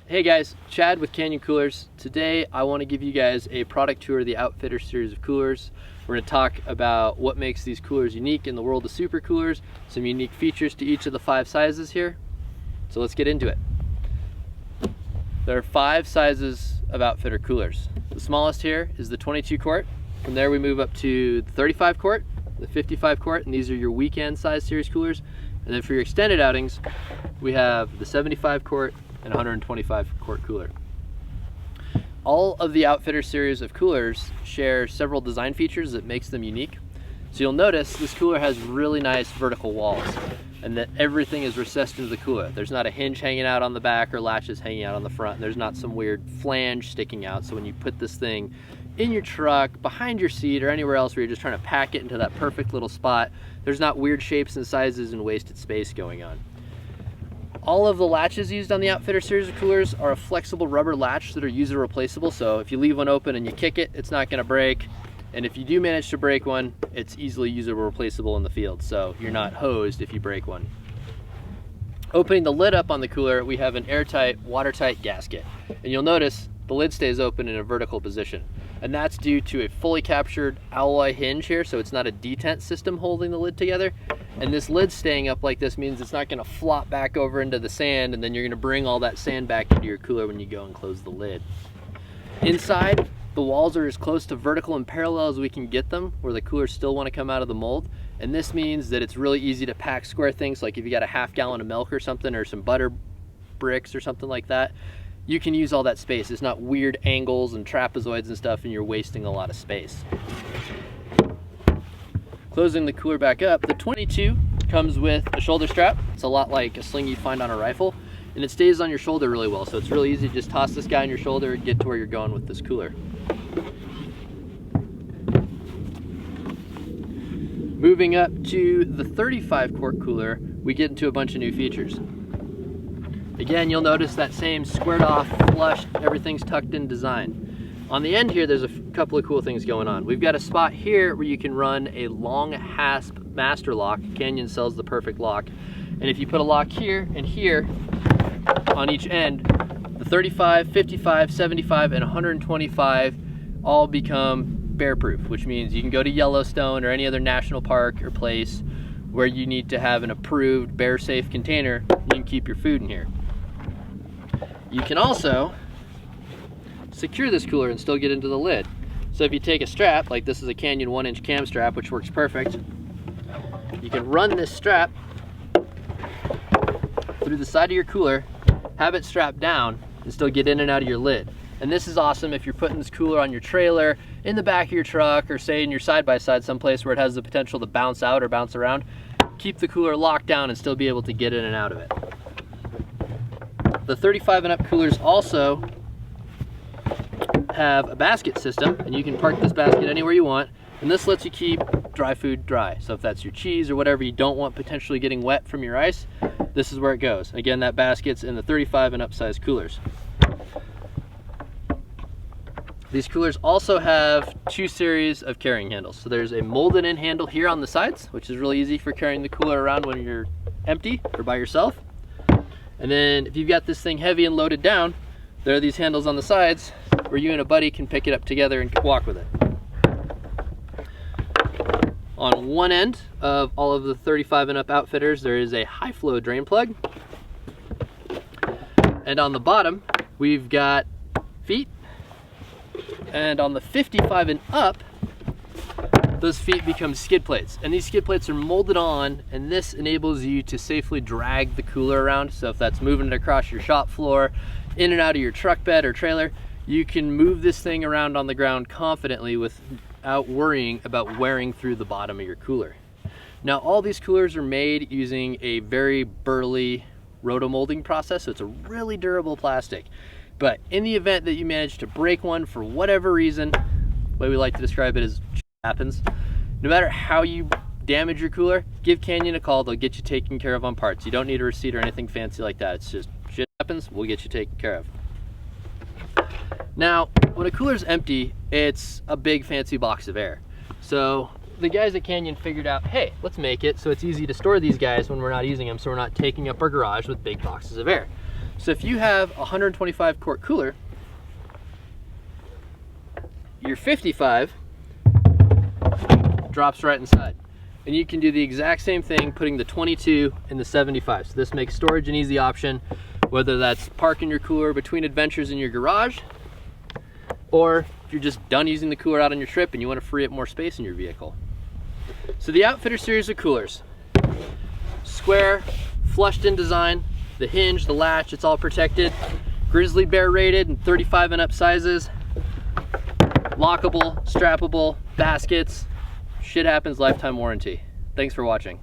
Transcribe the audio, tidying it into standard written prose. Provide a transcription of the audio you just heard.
Hey guys, Chad with Canyon Coolers. Today I want to give you guys a product tour of the Outfitter series of coolers. We're going to talk about what makes these coolers unique in the world of super coolers, some unique features to each of the 5 sizes here. So let's get into it. There are 5 sizes of Outfitter coolers. The smallest here is the 22 quart. From there we move up to the 35 quart, the 55 quart, and these are your weekend size series coolers. And then for your extended outings, we have the 75 quart and 125 quart cooler. All of the Outfitter series of coolers share several design features that makes them unique. So you'll notice this cooler has really nice vertical walls and that everything is recessed into the cooler. There's not a hinge hanging out on the back or latches hanging out on the front. There's not some weird flange sticking out. So when you put this thing in your truck, behind your seat, or anywhere else where you're just trying to pack it into that perfect little spot, there's not weird shapes and sizes and wasted space going on. All of the latches used on the Outfitter series of coolers are a flexible rubber latch that are user replaceable. So if you leave one open and you kick it, it's not gonna break. And if you do manage to break one, it's easily user replaceable in the field. So you're not hosed if you break one. Opening the lid up on the cooler, we have an airtight, watertight gasket. And you'll notice the lid stays open in a vertical position. And that's due to a fully captured alloy hinge here, so it's not a detent system holding the lid together. And this lid staying up like this means it's not gonna flop back over into the sand, and then you're gonna bring all that sand back into your cooler when you go and close the lid. Inside, the walls are as close to vertical and parallel as we can get them, where the coolers still wanna come out of the mold. And this means that it's really easy to pack square things, like if you got a half gallon of milk or something, or some butter bricks or something like that. You can use all that space. It's not weird angles and trapezoids and stuff, and you're wasting a lot of space. Closing the cooler back up, the 22 comes with a shoulder strap. It's a lot like a sling you'd find on a rifle, and it stays on your shoulder really well, so it's really easy to just toss this guy on your shoulder and get to where you're going with this cooler. Moving up to the 35 quart cooler, we get into a bunch of new features. Again, you'll notice that same squared off, flush, everything's tucked in design. On the end here, there's a couple of cool things going on. We've got a spot here where you can run a long hasp master lock. Canyon sells the perfect lock. And if you put a lock here and here on each end, the 35, 55, 75, and 125 all become bear proof, which means you can go to Yellowstone or any other national park or place where you need to have an approved bear safe container. You can keep your food in here. You can also secure this cooler and still get into the lid. So if you take a strap, like this is a Canyon 1-inch cam strap, which works perfect, you can run this strap through the side of your cooler, have it strapped down, and still get in and out of your lid. And this is awesome if you're putting this cooler on your trailer, in the back of your truck, or say in your side-by-side someplace where it has the potential to bounce out or bounce around. Keep the cooler locked down and still be able to get in and out of it. The 35 and up coolers also have a basket system, and you can park this basket anywhere you want, and this lets you keep dry food dry. So if that's your cheese or whatever you don't want potentially getting wet from your ice, this is where it goes. Again, that basket's in the 35 and up size coolers. These coolers also have 2 series of carrying handles. So there's a molded in handle here on the sides, which is really easy for carrying the cooler around when you're empty or by yourself. And then if you've got this thing heavy and loaded down, there are these handles on the sides where you and a buddy can pick it up together and walk with it. On one end of all of the 35 and up Outfitters, there is a high flow drain plug. And on the bottom, we've got feet. And on the 55 and up, those feet become skid plates. And these skid plates are molded on, and this enables you to safely drag the cooler around. So if that's moving it across your shop floor, in and out of your truck bed or trailer, you can move this thing around on the ground confidently without worrying about wearing through the bottom of your cooler. Now, all these coolers are made using a very burly roto-molding process, so it's a really durable plastic. But in the event that you manage to break one for whatever reason, the way we like to describe it is happens, no matter how you damage your cooler, give Canyon a call. They'll get you taken care of on parts. You don't need a receipt or anything fancy like that. It's just shit happens, we'll get you taken care of. Now, when a cooler's empty, it's a big fancy box of air. So the guys at Canyon figured out, hey, let's make it so it's easy to store these guys when we're not using them, so we're not taking up our garage with big boxes of air. So if you have a 125 quart cooler, your 55 drops right inside. And you can do the exact same thing putting the 22 in the 75. So this makes storage an easy option, whether that's parking your cooler between adventures in your garage, or if you're just done using the cooler out on your trip and you want to free up more space in your vehicle. So the Outfitter series of coolers, square, flushed in design, the hinge, the latch, it's all protected, grizzly bear rated and 35 and up sizes, lockable, strappable, baskets, shit happens, lifetime warranty. Thanks for watching.